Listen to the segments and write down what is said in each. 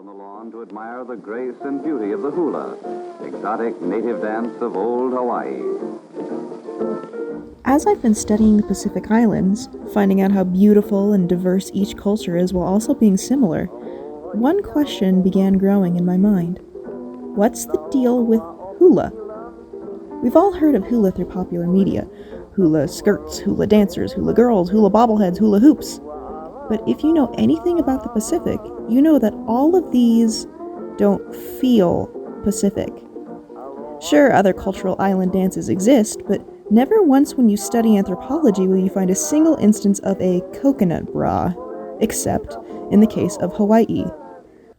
on the lawn to admire the grace and beauty of the hula, exotic native dance of old Hawaii. As I've been studying the Pacific Islands, finding out how beautiful and diverse each culture is while also being similar, one question began growing in my mind. What's the deal with hula? We've all heard of hula through popular media. Hula skirts, hula dancers, hula girls, hula bobbleheads, hula hoops. But if you know anything about the Pacific, you know that all of these don't feel Pacific. Sure, other cultural island dances exist, but never once when you study anthropology will you find a single instance of a coconut bra, except in the case of Hawaii.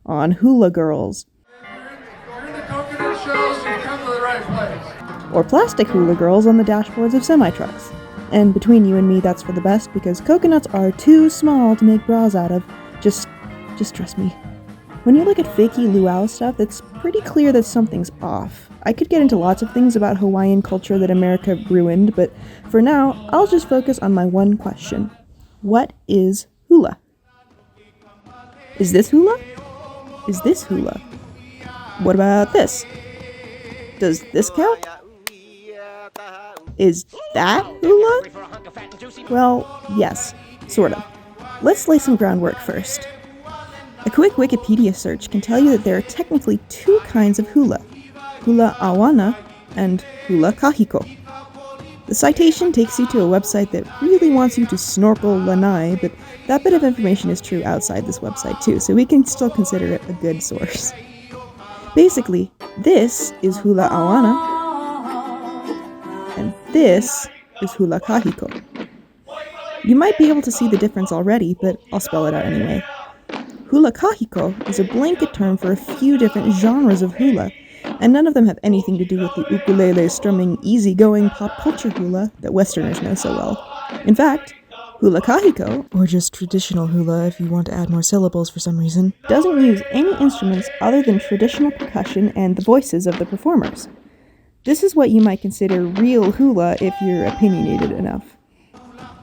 On Hula Girls. You're in the coconut shells, you've come to the right place. Or plastic hula girls on the dashboards of semi-trucks. And between you and me, that's for the best, because coconuts are too small to make bras out of. Just trust me. When you look at fakey Lūʻau stuff, it's pretty clear that something's off. I could get into lots of things about Hawaiian culture that America ruined, but for now, I'll just focus on my one question. What is hula? Is this hula? Is this hula? What about this? Does this count? Is that hula? Well, yes, sort of. Let's lay some groundwork first. A quick Wikipedia search can tell you that there are technically two kinds of hula, hula awana and hula kahiko. The citation takes you to a website that really wants you to snorkel lanai, but that bit of information is true outside this website too, so we can still consider it a good source. Basically, this is hula awana, and this is hula kahiko. You might be able to see the difference already, but I'll spell it out anyway. Hula kahiko is a blanket term for a few different genres of hula, and none of them have anything to do with the ukulele strumming easygoing pop culture hula that Westerners know so well. In fact, hula kahiko, or just traditional hula if you want to add more syllables for some reason, doesn't use any instruments other than traditional percussion and the voices of the performers. This is what you might consider real hula if you're opinionated enough.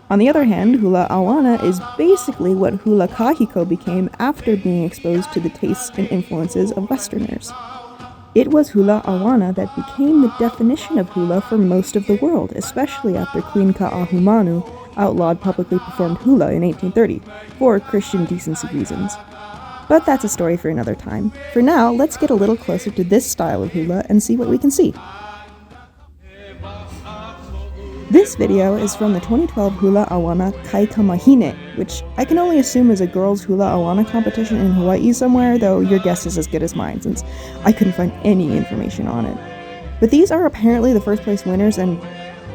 On the other hand, hula awana is basically what hula kahiko became after being exposed to the tastes and influences of Westerners. It was hula awana that became the definition of hula for most of the world, especially after Queen Ka'ahumanu outlawed publicly performed hula in 1830 for Christian decency reasons. But that's a story for another time. For now, let's get a little closer to this style of hula and see what we can see. This video is from the 2012 Hula Awana Kaikamahine, which I can only assume is a girls' hula awana competition in Hawaii somewhere, though your guess is as good as mine since I couldn't find any information on it. But these are apparently the first place winners, and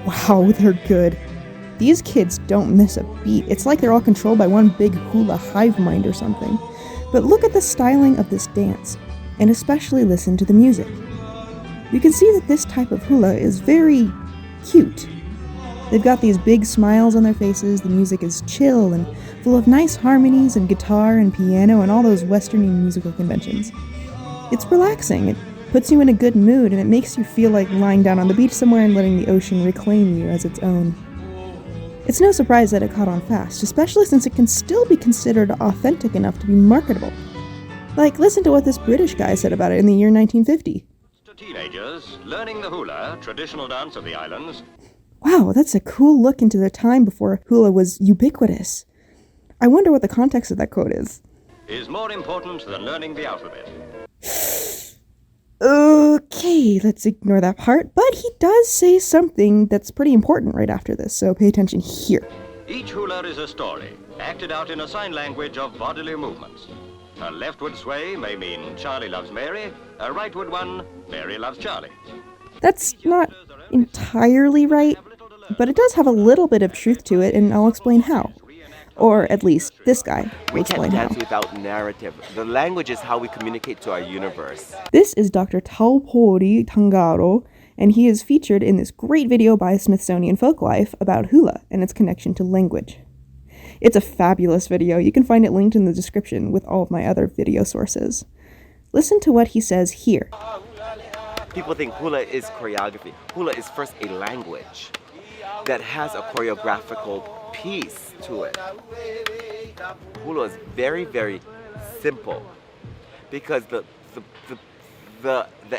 wow, they're good. These kids don't miss a beat. It's like they're all controlled by one big hula hive mind or something. But look at the styling of this dance, and especially listen to the music. You can see that this type of hula is very cute. They've got these big smiles on their faces, the music is chill and full of nice harmonies and guitar and piano and all those Western musical conventions. It's relaxing, it puts you in a good mood, and it makes you feel like lying down on the beach somewhere and letting the ocean reclaim you as its own. It's no surprise that it caught on fast, especially since it can still be considered authentic enough to be marketable. Like, listen to what this British guy said about it in the year 1950. To teenagers, learning the hula, traditional dance of the islands. Wow, that's a cool look into the time before hula was ubiquitous. I wonder what the context of that quote is. Is more important than learning the alphabet. Okay, let's ignore that part, but he does say something that's pretty important right after this, so pay attention here. Each hula is a story, acted out in a sign language of bodily movements. A leftward sway may mean Charlie loves Mary, a rightward one, Mary loves Charlie. That's not entirely right, but it does have a little bit of truth to it, and I'll explain how. Or at least this guy will explain how. We can't dance without narrative. The language is how we communicate to our universe. This is Dr. Taupori Tangaro, and he is featured in this great video by Smithsonian Folklife about hula and its connection to language. It's a fabulous video. You can find it linked in the description with all of my other video sources. Listen to what he says here. People think hula is choreography. Hula is first a language that has a choreographical piece to it. Hula is very, very simple. because the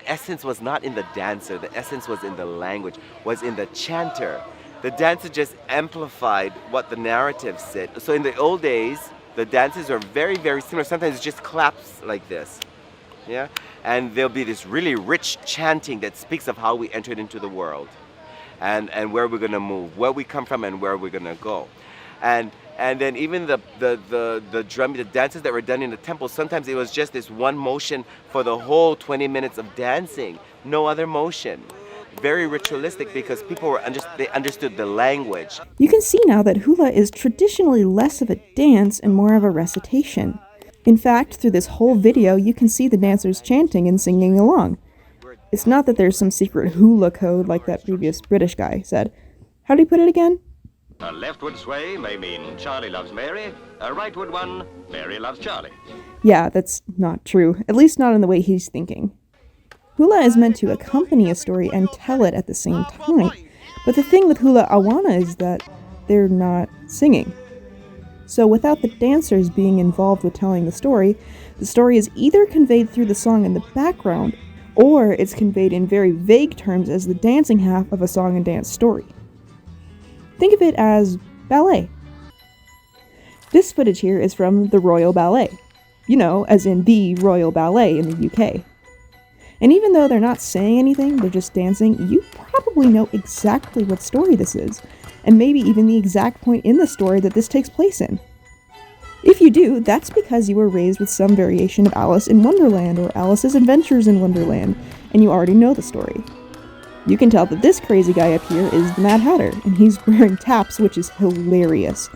essence was not in the dancer, the essence was in the language, was in the chanter. The dancer just amplified what the narrative said. So in the old days, the dances are very, very similar. Sometimes it's just claps like this, yeah? And there'll be this really rich chanting that speaks of how we entered into the world and where we're gonna move, where we come from and where we're gonna go. And then even the drum, the dances that were done in the temple, sometimes it was just this one motion for the whole 20 minutes of dancing, no other motion. Very ritualistic because people were they understood the language. You can see now that hula is traditionally less of a dance and more of a recitation. In fact, through this whole video, you can see the dancers chanting and singing along. It's not that there's some secret hula code like that previous British guy said. How did he put it again? A leftward sway may mean Charlie loves Mary, a rightward one, Mary loves Charlie. Yeah, that's not true, at least not in the way he's thinking. Hula is meant to accompany a story and tell it at the same time, but the thing with hula awana is that they're not singing. So without the dancers being involved with telling the story is either conveyed through the song in the background, or it's conveyed in very vague terms as the dancing half of a song and dance story. Think of it as ballet. This footage here is from the Royal Ballet. You know, as in the Royal Ballet in the UK. And even though they're not saying anything, they're just dancing, you probably know exactly what story this is, and maybe even the exact point in the story that this takes place in. If you do, that's because you were raised with some variation of Alice in Wonderland or Alice's Adventures in Wonderland, and you already know the story. You can tell that this crazy guy up here is the Mad Hatter, and he's wearing taps, which is hilarious.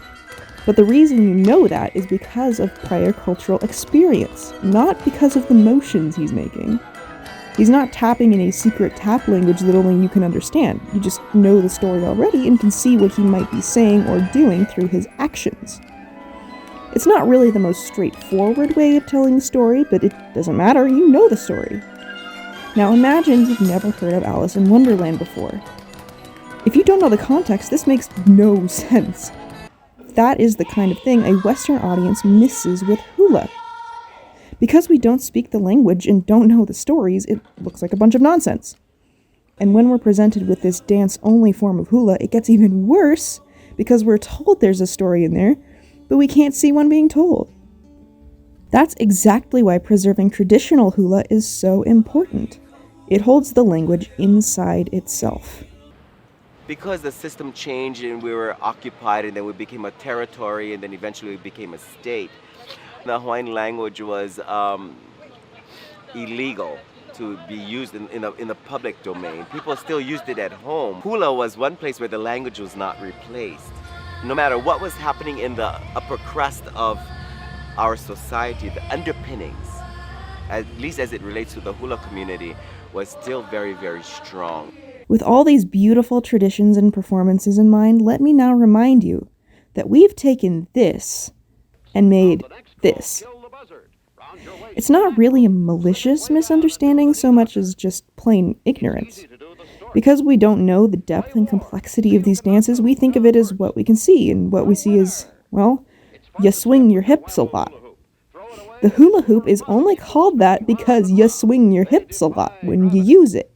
But the reason you know that is because of prior cultural experience, not because of the motions he's making. He's not tapping in a secret tap language that only you can understand. You just know the story already and can see what he might be saying or doing through his actions. It's not really the most straightforward way of telling the story, but it doesn't matter, you know the story. Now imagine you've never heard of Alice in Wonderland before. If you don't know the context, this makes no sense. That is the kind of thing a Western audience misses with hula. Because we don't speak the language and don't know the stories, it looks like a bunch of nonsense. And when we're presented with this dance-only form of hula, it gets even worse because we're told there's a story in there, but we can't see one being told. That's exactly why preserving traditional hula is so important. It holds the language inside itself. Because the system changed and we were occupied and then we became a territory and then eventually we became a state, the Hawaiian language was illegal to be used in the public domain. People still used it at home. Hula was one place where the language was not replaced. No matter what was happening in the upper crust of our society, the underpinnings, at least as it relates to the hula community, was still very, very strong. With all these beautiful traditions and performances in mind, let me now remind you that we've taken this and made this. It's not really a malicious misunderstanding so much as just plain ignorance. Because we don't know the depth and complexity of these dances, we think of it as what we can see, and what we see is, well, you swing your hips a lot. The hula hoop is only called that because you swing your hips a lot when you use it.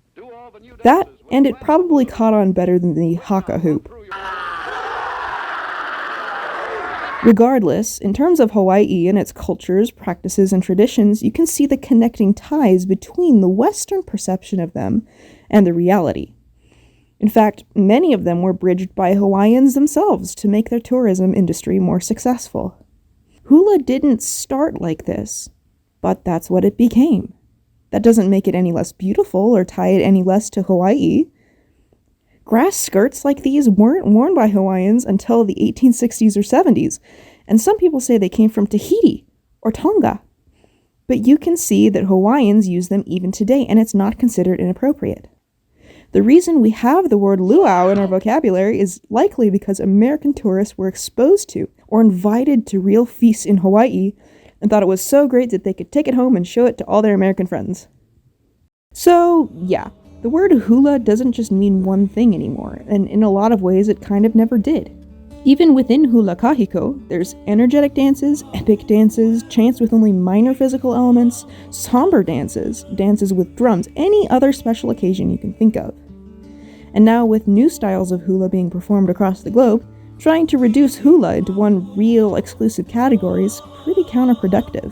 That, and it probably caught on better than the haka hoop. Regardless, in terms of Hawaii and its cultures, practices, and traditions, you can see the connecting ties between the Western perception of them and the reality. In fact, many of them were bridged by Hawaiians themselves to make their tourism industry more successful. Hula didn't start like this, but that's what it became. That doesn't make it any less beautiful or tie it any less to Hawaii. Grass skirts like these weren't worn by Hawaiians until the 1860s or 70s, and some people say they came from Tahiti or Tonga. But you can see that Hawaiians use them even today, and it's not considered inappropriate. The reason we have the word Lūʻau in our vocabulary is likely because American tourists were exposed to or invited to real feasts in Hawaii and thought it was so great that they could take it home and show it to all their American friends. So, yeah, the word hula doesn't just mean one thing anymore, and in a lot of ways it kind of never did. Even within hula kahiko, there's energetic dances, epic dances, chants with only minor physical elements, somber dances, dances with drums, any other special occasion you can think of. And now with new styles of hula being performed across the globe, trying to reduce hula into one real exclusive category is pretty counterproductive.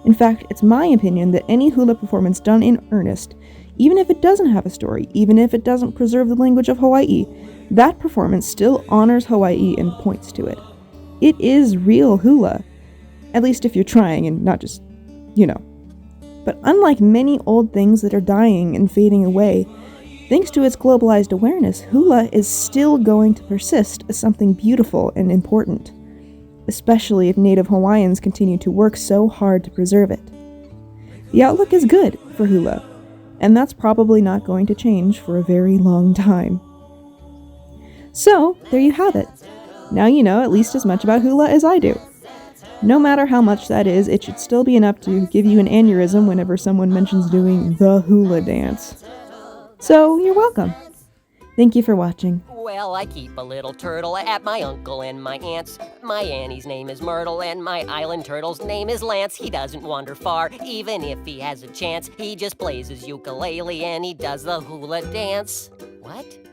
In fact, it's my opinion that any hula performance done in earnest, even if it doesn't have a story, even if it doesn't preserve the language of Hawaii, that performance still honors Hawaii and points to it. It is real hula. At least if you're trying and not just, But unlike many old things that are dying and fading away, thanks to its globalized awareness, hula is still going to persist as something beautiful and important, especially if Native Hawaiians continue to work so hard to preserve it. The outlook is good for hula, and that's probably not going to change for a very long time. So, there you have it. Now you know at least as much about hula as I do. No matter how much that is, it should still be enough to give you an aneurysm whenever someone mentions doing the hula dance. So, you're welcome. Thank you for watching. Well, I keep a little turtle at my uncle and my aunt's. My Annie's name is Myrtle and my island turtle's name is Lance. He doesn't wander far, even if he has a chance. He just plays his ukulele and he does the hula dance. What?